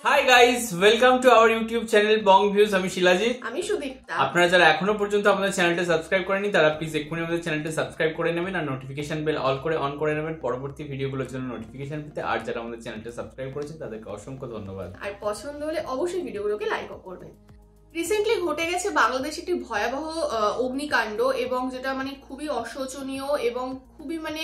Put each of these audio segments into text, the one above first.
Hi guys, welcome to our YouTube channel Bong views. আমি শিলাজিৎ, আমি সুদীপ্তা। আপনারা যারা এখনো পর্যন্ত আমাদের চ্যানেলটা সাবস্ক্রাইব করেনি তারা প্লিজ এক্ষুনি আমাদের চ্যানেলটা সাবস্ক্রাইব করে নেবেন আর নোটিফিকেশন বেল অল করে অন করে নেবেন পরবর্তী ভিডিওগুলোর জন্য নোটিফিকেশন পেতে। আর যারা আমাদের চ্যানেলটা সাবস্ক্রাইব করেছেন তাদেরকে অসংখ্য ধন্যবাদ। আর পছন্দ হলে অবশ্যই ভিডিওগুলোকে লাইকও করবেন। রিসেন্টলি ঘটে গেছে বাংলাদেশে একটি ভয়াবহ অগ্নিকাণ্ড, এবং যেটা মানে খুবই অশোচনীয় এবং খুবই মানে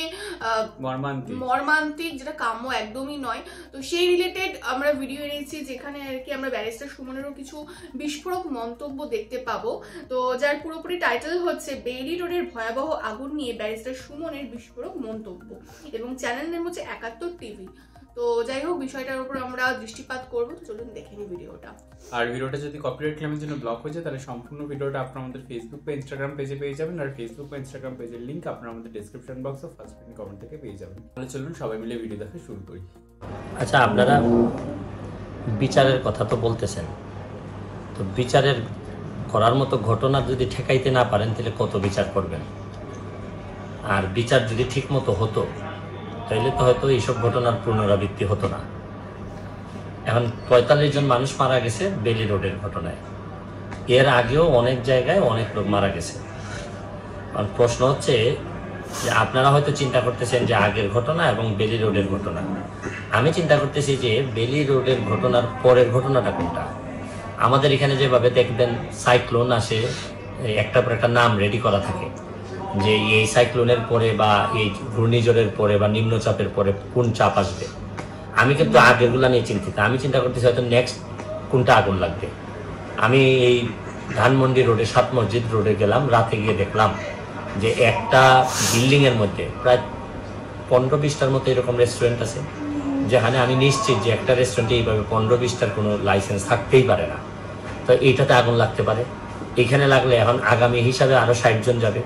মর্মান্তিক, যেটা কাম্য একদমই নয়। তো সেই রিলেটেড আমরা ভিডিও এনেছি, যেখানে আর কি আমরা ব্যারিস্টার সুমনেরও কিছু বিস্ফোরক মন্তব্য দেখতে পাবো। তো যার পুরোপুরি টাইটেল হচ্ছে বেইলি রোডের ভয়াবহ আগুন নিয়ে ব্যারিস্টার সুমনের বিস্ফোরক মন্তব্য, এবং চ্যানেল নেম হচ্ছে 71 টিভি। তো যাই হোক, বিষয়টার উপর আমরা দৃষ্টিপাত করবো, তো চলুন দেখে নিই ভিডিওটা। আর ভিডিওটা যদি কপিরাইট ক্লেমের জন্য ব্লক হয়ে যায় তাহলে সম্পূর্ণ ভিডিওটা আপনারা আমাদের ফেসবুক বা ইনস্টাগ্রাম পেজে পেয়ে যাবেন, আর ফেসবুক বা ইনস্টাগ্রাম পেজের লিংক আপনারা আমাদের ডেসক্রিপশন বক্সে ফার্স্ট পিন কমেন্ট থেকে পেয়ে যাবেন। তাহলে চলুন সবাই মিলে ভিডিও দেখা শুরু করি। আচ্ছা, আপনারা বিচারের কথা তো বলতেছেন, তো বিচারের করার মতো ঘটনা যদি ঠেকাইতে না পারেন তাহলে কত বিচার করবেন? আর বিচার যদি ঠিক মতো হতো তাইলে তো হয়তো এইসব ঘটনার পুনরাবৃত্তি হতো না। এখন ৪৫ জন মানুষ মারা গেছে বেইলি রোডের ঘটনায়, এর আগেও অনেক জায়গায় অনেক লোক মারা গেছে। কারণ প্রশ্ন হচ্ছে যে আপনারা হয়তো চিন্তা করতেছেন যে আগের ঘটনা এবং বেইলি রোডের ঘটনা, আমি চিন্তা করতেছি যে বেইলি রোডের ঘটনার পরের ঘটনাটা কোনটা। আমাদের এখানে যেভাবে দেখবেন সাইক্লোন আসে, একটার পর একটা নাম রেডি করা থাকে যে এই সাইক্লোনের পরে বা এই ঘূর্ণিঝড়ের পরে বা নিম্নচাপের পরে কোন চাপ আসবে। আমি কিন্তু আগেরগুলা নিয়ে চিন্তিত। আমি চিন্তা করতেছি হয়তো নেক্সট কোনটা আগুন লাগবে। আমি এই ধানমন্ডি রোডে ৭ মসজিদ রোডে গেলাম, রাতে গিয়ে দেখলাম যে একটা বিল্ডিং এর মধ্যে প্রায় ১৫-২০টার মতো এরকম রেস্টুরেন্ট আছে, যেখানে আমি নিশ্চিত যে একটা রেস্টুরেন্টে এইভাবে ১৫-২০টার কোনো লাইসেন্স থাকতেই পারে না। তো এইটাতে আগুন লাগতে পারে। এখানে লাগলে এখন আগামী হিসাবে আরো ৬০ জন যাবে,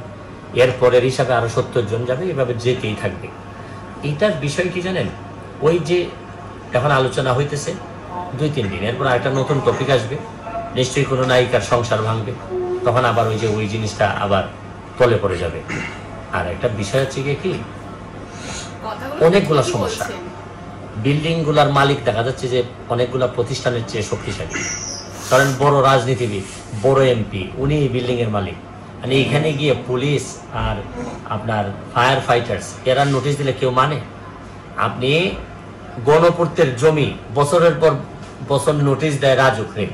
এরপরের হিসাবে আরো ৭০ জন যাবে, এভাবে যেতেই থাকবে। এইটার বিষয় কি জানেন, ওই যে এখন আলোচনা হইতেছে ২-৩ দিন, এরপর একটা নতুন টপিক আসবে, নিশ্চয়ই কোনো নায়িকার সংসার ভাঙবে, তখন আবার ওই জিনিসটা আবার তলে পড়ে যাবে। আর একটা বিষয় হচ্ছে কি, অনেকগুলো সমস্যা। বিল্ডিং গুলার মালিক দেখা যাচ্ছে যে অনেকগুলা প্রতিষ্ঠানের চেয়ে শক্তিশালী। কারণ বড় রাজনীতিবিদ, বড় এমপি, উনি বিল্ডিং এর মালিক। মানে এখানে গিয়ে পুলিশ আর আপনার ফায়ার ফাইটার্স এরা নোটিশ দিলে কেউ মানে? আপনি গণপূর্তের জমি বছরের পর বছর নোটিশ দেয় রাজুকরে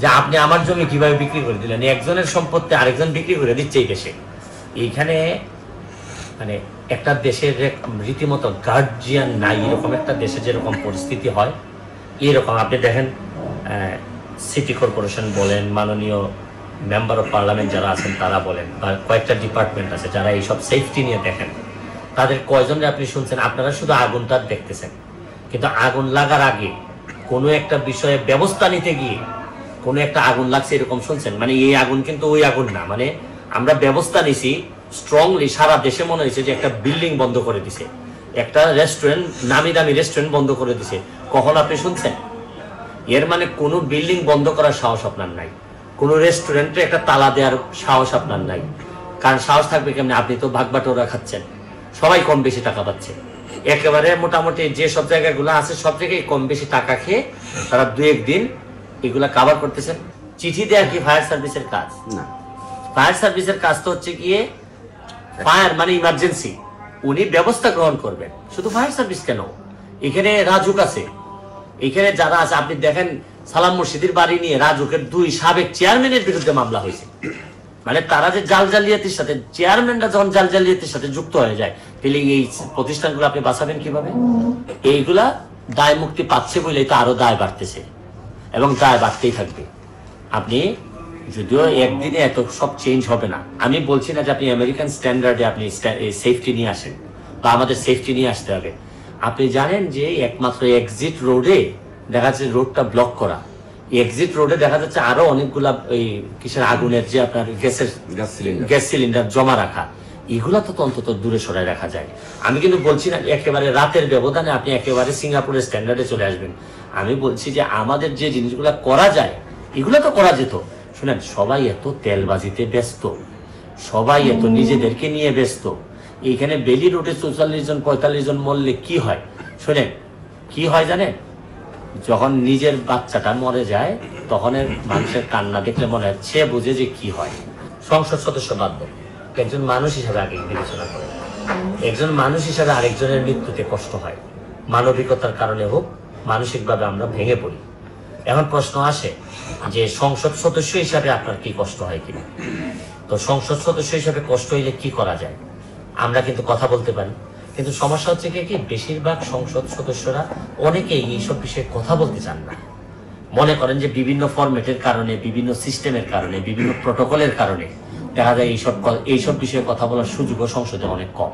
যে আপনি আমার জমি কিভাবে বিক্রি করে দিলেন। একজনের সম্পত্তি আরেকজন বিক্রি করে দিচ্ছে এই দেশে। এইখানে মানে একটা দেশের রীতিমতো গার্জিয়ান নাই, এরকম একটা দেশে যেরকম পরিস্থিতি হয় এরকম। আপনি দেখেন সিটি কর্পোরেশন বলেন, মাননীয় মেম্বার অফ পার্লামেন্ট যারা আছেন তারা বলেন, বা কয়েকটা ডিপার্টমেন্ট আছে যারা এইসব সেফটি নিয়ে দেখেন, তাদের কয়জনে আপনি শুনছেন? আপনারা শুধু আগুনটা দেখতেছেন, কিন্তু আগুন লাগার আগে কোনো একটা বিষয়ে ব্যবস্থা নিতে গিয়ে কোনো একটা আগুন লাগছে এরকম শুনছেন? মানে এই আগুন কিন্তু ওই আগুন না, মানে আমরা ব্যবস্থা নিছি স্ট্রংলি, সারা দেশে মনে হয়েছে যে একটা বিল্ডিং বন্ধ করে দিছে, একটা রেস্টুরেন্ট, নামি দামি রেস্টুরেন্ট বন্ধ করে দিছে। কখন আপনি শুনছেন? এর মানে কোনো বিল্ডিং বন্ধ করার সাহস আপনার নাই, কোনো রেস্টুরেন্টে একটা তালা দেওয়ার সাহস আপনার নাই। কারণ সাহস থাকবে কেমনি? আপনি তো ভাগবাটোরা খাচ্ছেন, সবাই কম বেশি টাকা পাচ্ছে। একেবারে মোটামুটি যে সব জায়গাগুলো আছে সব জায়গায় কম বেশি টাকা খেয়ে তারা ২-১ দিন এগুলা কাভার করতেছেন। চিঠি দেওয়া কি ফায়ার সার্ভিসের কাজ? না, ফায়ার সার্ভিসের কাজ তো হচ্ছে গিয়ে ফায়ার মানে ইমার্জেন্সি, উনি ব্যবস্থা গ্রহণ করবেন। শুধু ফায়ার সার্ভিস কেন, এখানে রাজুক আছে, এখানে যারা আছে আপনি দেখেন, সালাম মুর্শিদির বাড়ি নিয়ে রাজুকের ২ সাবেক চেয়ারম্যানের বিরুদ্ধে মামলা হয়েছে। মানে তারা যে জাল জালিয়াতির সাথে, চেয়ারম্যানরা যখন জাল জালিয়াতির সাথে যুক্ত হয়ে যায়, তাহলে এই প্রতিষ্ঠানগুলো আপনি বাঁচাবেন কিভাবে? এইগুলা দায় মুক্তি পাচ্ছে বলেই তো আরো দায় বাড়তেছে এবং দায় বাড়তেই থাকবে। আপনি যদিও একদিনে এত সব চেঞ্জ হবে না, আমি বলছি না যে আপনি আমেরিকান স্ট্যান্ডার্ডে আপনি সেফটি নিয়ে আসেন বা আমাদের সেফটি নিয়ে আসতে হবে। আপনি জানেন যে একমাত্র এক্সিট রোডে দেখা যাচ্ছে রোডটা ব্লক করা, এক্সিট রোডে দেখা যাচ্ছে আরো অনেকগুলা ওই কিসের আগুনের যে আপনার গ্যাস সিলিন্ডার জমা রাখা, এগুলা তো অন্তত দূরে সরাই রাখা যায়। আমি কিন্তু বলছি না একেবারে রাতের ব্যবধানে আপনি একেবারে সিঙ্গাপুরের স্ট্যান্ডার্ডে চলে আসবেন। আমি বলছি যে আমাদের যে জিনিসগুলা করা যায় এগুলো তো করা যেত। শুনেন, সবাই এত তেলবাজিতে ব্যস্ত, সবাই এত নিজেদেরকে নিয়ে ব্যস্ত। এইখানে বেইলি রোডে ৪৪ জন ৪৫ জন মরলে কি হয়? শুনেন কি হয় জানেন, যখন নিজের বাচ্চাটা মরে যায় তখন মানুষের কান্না দেখলে মনে হয় সে বুঝে যে কি হয়। সংসদ সদস্য বাধ্য একজন মানুষ হিসাবে আগে বিবেচনা করে, একজন মানুষ হিসাবে আরেকজনের মৃত্যুতে কষ্ট হয়, মানবিকতার কারণে হোক, মানসিকভাবে আমরা ভেঙে পড়ি। এখন প্রশ্ন আসে যে সংসদ সদস্য হিসাবে আপনার কি কষ্ট হয় কিনা। তো সংসদ সদস্য হিসাবে কষ্ট হইলে কি করা যায়? আমরা কিন্তু কথা বলতে পারি, কিন্তু সমস্যা হচ্ছে কি বেশিরভাগ সংসদ সদস্যরা অনেকেই এইসব বিষয়ে কথা বলতে চান না। মনে করেন যে বিভিন্ন ফরম্যাটের কারণে, বিভিন্ন সিস্টেমের কারণে, বিভিন্ন প্রটোকলের কারণে দেখা যায় এইসব বিষয়ে কথা বলার সুযোগও সংসদে অনেক কম।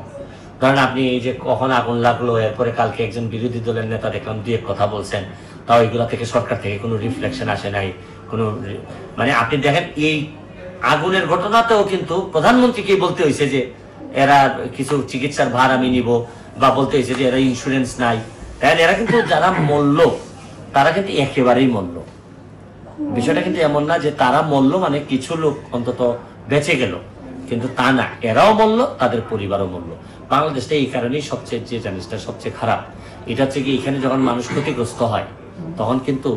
ধরেন আপনি এই যে কখন আগুন লাগলো, এরপরে কালকে একজন বিরোধী দলের নেতা দেখলাম দুই এক কথা বলছেন, তাও এগুলা থেকে সরকার থেকে কোনো রিফ্লেকশন আসে নাই, কোনো মানে আপনি দেখেন এই আগুনের ঘটনাতেও কিন্তু প্রধানমন্ত্রীকে বলতে হয়েছে যে এরা কিছু চিকিৎসার ভার আমি নিব, বা বলতে হয়েছে যে এরা ইন্স্যুরেন্স নাই। তাই এরা কিন্তু যারা মরল তারা কিন্তু একেবারেই মরল। বিষয়টা কিন্তু এমন না যে তারা মরল মানে কিছু লোক অন্তত বেঁচে গেল, কিন্তু তা না, এরাও মরল, তাদের পরিবারও মরল। বাংলাদেশটা এই কারণেই সবচেয়ে যে জিনিসটা সবচেয়ে খারাপ, এটা হচ্ছে কি এখানে যখন মানুষ ক্ষতিগ্রস্ত হয় তখন কিন্তু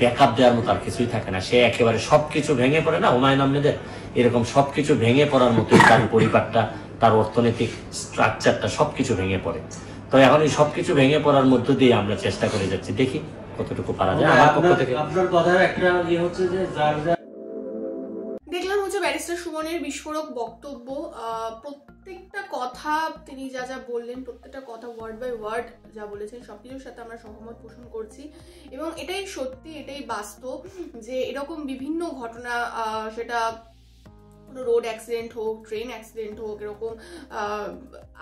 ব্যাকআপ দেওয়ার মতো আর কিছুই থাকে না। সে একেবারে সবকিছু ভেঙে পড়ে না হুমায়ুন আহমেদের, এরকম সবকিছু ভেঙে পড়ার মতো তার পরিবারটা, তার অর্থনৈতিক স্ট্রাকচারটা সবকিছু ভেঙে পড়ে। তো এখন এই সবকিছু ভেঙে পড়ার মধ্য দিয়ে আমরা চেষ্টা করে যাচ্ছি, দেখি কতটুকু পারা যায়। আমার পক্ষ থেকে আপনার কথার একটা হচ্ছে যে দেখলাম হচ্ছে ব্যারিস্টার সুমনের বিস্ফোরক বক্তব্য। প্রত্যেকটা কথা তিনি যা যা বললেন, প্রত্যেকটা কথা ওয়ার্ড বাই ওয়ার্ড যা বলেছেন সবকিছুর সাথে আমরা সহমত পোষণ করছি, এবং এটাই সত্যি, এটাই বাস্তব যে এরকম বিভিন্ন ঘটনা, সেটা কোনো রোড অ্যাক্সিডেন্ট হোক, ট্রেন অ্যাক্সিডেন্ট হোক, এরকম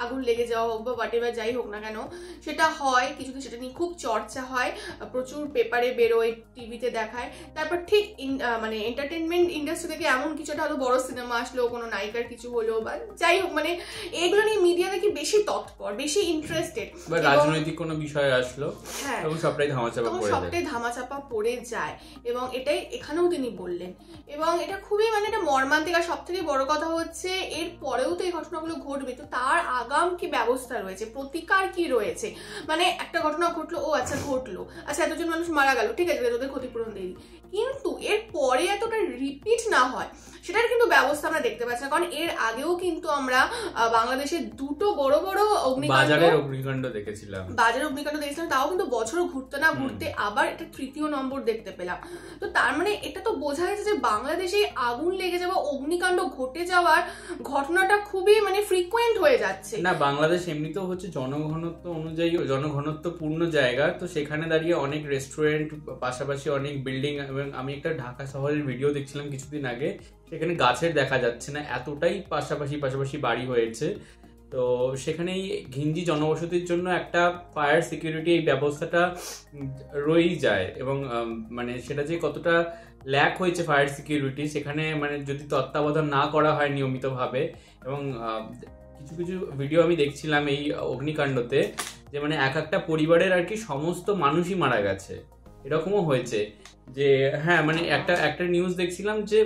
আগুন লেগে যাওয়া হোক বা হোয়াটএভার যাই হোক না কেন, সেটা হয় কিছুদিন, সেটা নিয়ে খুব চর্চা হয়, প্রচুর পেপারে বেরোয়, টিভিতে দেখায়। তারপর ঠিক মানে এন্টারটেনমেন্ট ইন্ডাস্ট্রি থেকে এমন কিছু একটা হলো, বড় সিনেমা আসলো, কোনো নায়িকার কিছু হলো বা যাই হোক, মানে এগুলো নিয়ে মিডিয়া নাকি বেশি তৎপর, বেশি ইন্টারেস্টেড, বা রাজনৈতিক কোনো বিষয় আসলো, হ্যাঁ, এবং সবটাই ধামাচাপা পড়ে যায়। এবং এটাই এখানেও তিনি বললেন, এবং এটা খুবই মানে এটা মর্মান্তিক। আর সব থেকে বড় কথা হচ্ছে এর পরেও তো এই ঘটনাগুলো ঘটবে, তো তার আগাম কি ব্যবস্থা রয়েছে, প্রতিকার কি রয়েছে। মানে একটা ঘটনা ঘটলো, ও আচ্ছা ঘটলো, আচ্ছা এতজন মানুষ মারা গেল, ঠিক আছে তোদের ক্ষতিপূরণ দিয়ে দিই, কিন্তু এর পরে এতটা রিপিট না হয় সেটার কিন্তু ব্যবস্থা আমরা দেখতে পাচ্ছি না। কারণ এর আগেও কিন্তু আমরা বাংলাদেশে দুটো বড় বড় বাজারের অগ্নিকাণ্ড দেখেছিলাম, তাও কিন্তু বছর ঘুরতে না ঘুরতে আবার এটা তৃতীয় নম্বর দেখতে পেলাম। তো তার মানে এটা তো বোঝা যাচ্ছে যে বাংলাদেশে আগুন লেগে যাওয়া, অগ্নিকাণ্ড ঘটে যাওয়ার ঘটনাটা খুবই মানে ফ্রিকুয়েন্ট হয়ে যাচ্ছে। না, বাংলাদেশ এমনিতেও হচ্ছে জনঘনত্ব অনুযায়ী জনঘনত্বপূর্ণ জায়গা, তো সেখানে দাঁড়িয়ে অনেক রেস্টুরেন্ট, পাশাপাশি অনেক বিল্ডিং, এবং আমি একটা ঢাকা শহরের ভিডিও দেখছিলাম কিছুদিন আগে, সেখানে গাছের দেখা যাচ্ছে না, এতটাই পাশাপাশি বাড়ি হয়েছে। তো সেখানেই ঘিঞ্জি জনবসতির জন্য একটা ফায়ার সিকিউরিটি এই ব্যবস্থাটা রয়েই যায়, এবং মানে সেটা যে কতটা ল্যাক হয়েছে ফায়ার সিকিউরিটি, সেখানে মানে যদি তত্ত্বাবধান না করা হয় নিয়মিতভাবে। এবং কিছু ভিডিও আমি দেখছিলাম এই অগ্নিকাণ্ডতে, যে মানে এক একটা পরিবারের আর কি সমস্ত মানুষই মারা গেছে, এরকমও হয়েছে। যে হ্যাঁ, মানে একটা নিউজ দেখছিলাম যে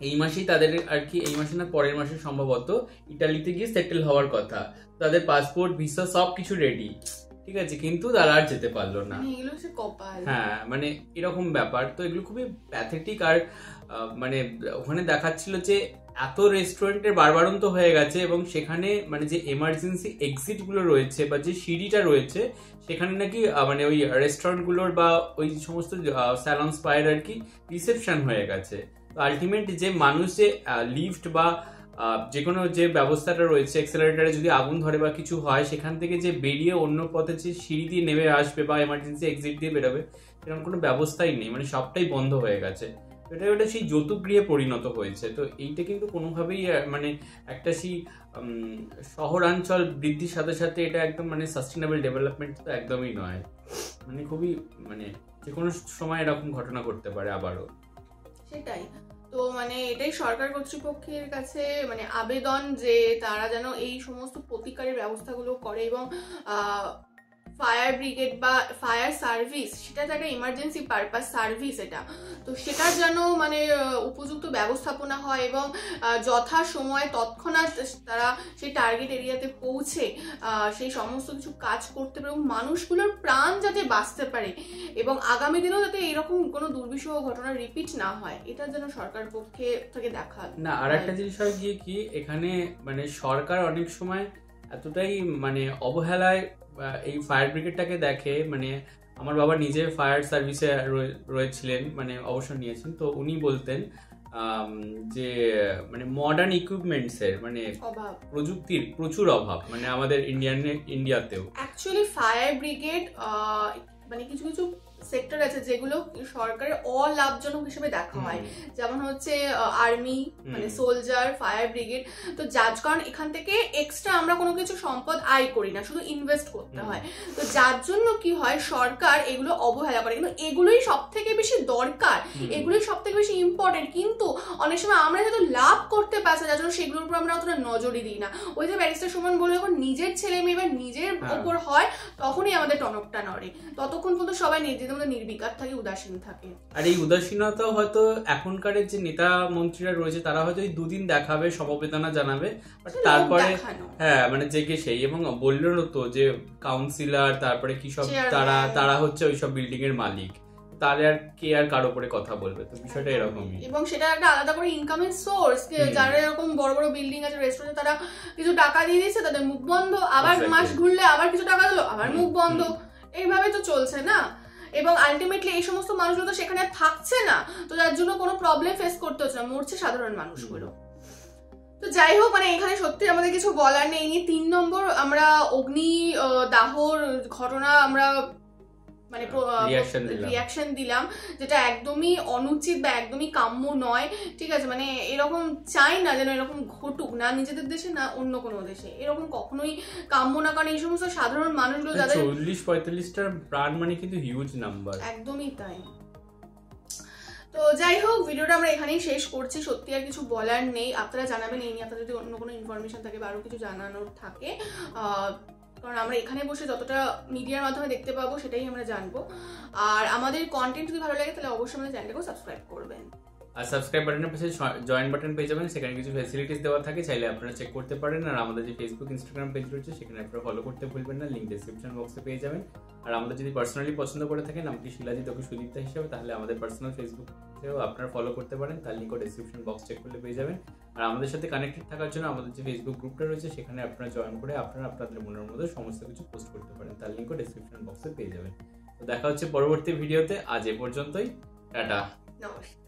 এই মাসেই তাদের আর কি, এই মাসে না পরের মাসে সম্ভবত ইটালিতে গিয়ে সেটেল হওয়ার কথা, তাদের পাসপোর্ট ভিসা সবকিছু রেডি, ঠিক আছে, কিন্তু তারা আর যেতে পারলো না। হ্যাঁ, মানে এরকম ব্যাপার। তো এগুলো খুবই প্যাথেটিক। আর মানে ওখানে দেখাচ্ছিল যে এত রেস্টুরেন্টের বারবারন্ত হয়ে গেছে, এবং সেখানে মানে যে এমার্জেন্সি এক্সিট গুলো রয়েছে বা যে সিঁড়িটা রয়েছে, সেখানে নাকি মানে ওই রেস্টুরেন্ট গুলোর বা ওই সমস্ত স্যালন স্পায়ের আর কি রিসেপশন হয়ে গেছে। তো আলটিমেট যে মানুষ যে লিফট বা যে কোনো যে ব্যবস্থাটা রয়েছে, এক্সেলারেটারে যদি আগুন ধরে বা কিছু হয়, সেখান থেকে যে বেরিয়ে অন্য পথে যে সিঁড়ি দিয়ে নেমে আসবে বা এমার্জেন্সি এক্সিট দিয়ে বেরোবে, সেরকম কোনো ব্যবস্থাই নেই, মানে সবটাই বন্ধ হয়ে গেছে। এটা সেই যৌতুকগৃহে পরিণত হয়েছে। তো এইটা কিন্তু কোনোভাবেই মানে একটা সেই শহরাঞ্চল বৃদ্ধির সাথে সাথে এটা একদম মানে সাস্টেনেবল ডেভেলপমেন্ট তো একদমই নয়। মানে খুবই মানে যে কোনো সময় এরকম ঘটনা ঘটতে পারে আবারও, সেটাই। তো মানে এটাই সরকার কর্তৃপক্ষের কাছে মানে আবেদন যে তারা যেন এই সমস্ত প্রতিকারের ব্যবস্থাগুলো করে, এবং ফায়ার ব্রিগেড বা ফায়ার সার্ভিস, সেটা তো একটা ইমার্জেন্সি পারপাস সার্ভিস এটা, তো সেটার যেন মানে উপযুক্ত ব্যবস্থাপনা হয় এবং যথা সময়ে তৎক্ষণাৎ তারা সেই টার্গেট এরিয়াতে পৌঁছে সেই সমস্ত কিছু কাজ করতে পারে এবং মানুষগুলোর প্রাণ যাতে বাঁচতে পারে এবং আগামী দিনেও যাতে এরকম কোনো দুর্বিষহ ঘটনা রিপিট না হয়, এটা যেন সরকার পক্ষে থেকে দেখা না। আর একটা জিনিস হয় গিয়ে কি, এখানে মানে সরকার অনেক সময় এতটাই মানে অবহেলায় এই ফায়ার ব্রিগেডটাকে দেখে। মানে আমার বাবা নিজে ফায়ার সার্ভিসে রয়েছিলেন, মানে অবসর নিয়েছেন, তো উনি বলতেন যে মানে মডার্ন ইকুইপমেন্টসের মানে প্রযুক্তির প্রচুর অভাব মানে আমাদের ইন্ডিয়াতেও। অ্যাকচুয়ালি ফায়ার ব্রিগেড মানে কিছু কিছু সেক্টর আছে যেগুলো সরকারের অলাভজনক হিসেবে দেখা হয়, যেমন হচ্ছে আর্মি মানে সোলজার, ফায়ার ব্রিগেড। তো যার কারণ এখান থেকে এক্সট্রা আমরা কোনো কিছু সম্পদ আয় করি না, শুধু ইনভেস্ট করতে হয়। তো যার জন্য কি হয়, সরকার এগুলো অবহেলা করে, কিন্তু এগুলোই সব থেকে বেশি দরকার, এগুলোই সব থেকে বেশি ইম্পর্টেন্ট। কিন্তু অনেক সময় আমরা যেহেতু লাভ করতে পারছি যার জন্য সেগুলোর উপর আমরা অতটা নজরই দিই না। ওই যে ব্যারিস্টার সুমন বলে, যখন নিজের ছেলে মেয়ে বা নিজের ওপর হয় তখনই আমাদের টনকটা নড়ে, ততক্ষণ পর্যন্ত সবাই নিজেদের মধ্যে নির্বিকার থাকে, উদাসীন থাকে। আর এই উদাসীনতা হয়তো এখনকার যে নেতা মন্ত্রীরা রয়েছে তারা হয়তো এই দুদিন দেখাবে, সমবেদনা জানাবে, তারপরে হ্যাঁ মানে জেগে সেই, এবং বললো তো যে কাউন্সিলর তারপরে কি সব তারা হচ্ছে ওইসব বিল্ডিং এর মালিক, তাহলে আর কে আর কারো উপরে কথা বলবে। তো বিষয়টা এরকমই, এবং সেটা একটা আলাদা করে ইনকামের সোর্স। যারা এরকম বড় বড় বিল্ডিং আছে, রেস্টুরেন্টে, তারা কিছু টাকা দিয়ে দিচ্ছে, তাদের মুখ বন্ধ, আবার মাস ঘুরলে আবার কিছু টাকা দিলো, আবার মুখ বন্ধ, এইভাবে তো চলছে না। এবং আলটিমেটলি এই সমস্ত মানুষগুলো তো সেখানে থাকছে না, তো যার জন্য কোনো প্রবলেম ফেস করতে হচ্ছে না, মরছে সাধারণ মানুষগুলো। তো যাই হোক, মানে এখানে সত্যি আমাদের কিছু বলার নেই। 3 নম্বর আমরা অগ্নি দাহর ঘটনা আমরা মানে রিয়াকশন দিলাম, যেটা একদমই অনুচিত বা একদমই কাম্য নয়। ঠিক আছে, মানে এরকম চাই না যেন এরকম ঘটুক, না নিজেদের দেশে না অন্য কোনো দেশে, এরকম কখনোই কাম্য না। কারণ এই সমস্ত সাধারণ মানুষগুলো যাদের 40-45টা প্রাণ মানে কিন্তু হিউজ নাম্বার, একদমই তাই। তো যাই হোক, ভিডিওটা আমরা এখানেই শেষ করছি। সত্যি আর কিছু বলার নেই, আপনারা জানাবেন এই নিয়ে আপনাদের যদি অন্য কোনো ইনফরমেশন থাকে বা আরো কিছু জানানোর থাকে, কারণ আমরা এখানে বসে যতটা মিডিয়ার মাধ্যমে দেখতে পাবো সেটাই আমরা জানবো। আর আমাদের কন্টেন্ট যদি ভালো লাগে তাহলে অবশ্যই আমাদের চ্যানেলটাকে সাবস্ক্রাইব করবেন। আর সাবস্ক্রাইব বাটনের পাশে জয়েন বাটন পেয়ে যাবেন, সেখানে কিছু ফ্যাসিলিটিস দেওয়া থাকে, চাইলে আপনারা চেক করতে পারেন। আর আমাদের যে ফেসবুক ইনস্টাগ্রাম পেজ রয়েছে সেখানে আপনারা ফলো করতে ভুলবেন না, লিঙ্ক ডেসক্রিপশন বক্সে পেয়ে যাবেন। আর আমাদের যদি পার্সোনালি পছন্দ করে থাকেন নামটি শিলাজিৎ ওকে সুদীপ্তা হিসেবে, তাহলে আমাদের পার্সোনাল ফেসবুকেও আপনারা ফলো করতে পারেন, তার লিঙ্কও ডেসক্রিপশন বক্স চেক করলে পেয়ে যাবেন। আর আমাদের সাথে কানেক্টেড থাকার জন্য আমাদের যে ফেসবুক গ্রুপটা রয়েছে সেখানে আপনারা জয়েন করে আপনারা আপনাদের মনের মধ্যে সমস্ত কিছু পোস্ট করতে পারেন, তার লিঙ্কও ডেসক্রিপশন বক্সে পেয়ে যাবেন। তো দেখা হচ্ছে পরবর্তী ভিডিওতে, আজ এ পর্যন্তই, টাটা, নমস্কার।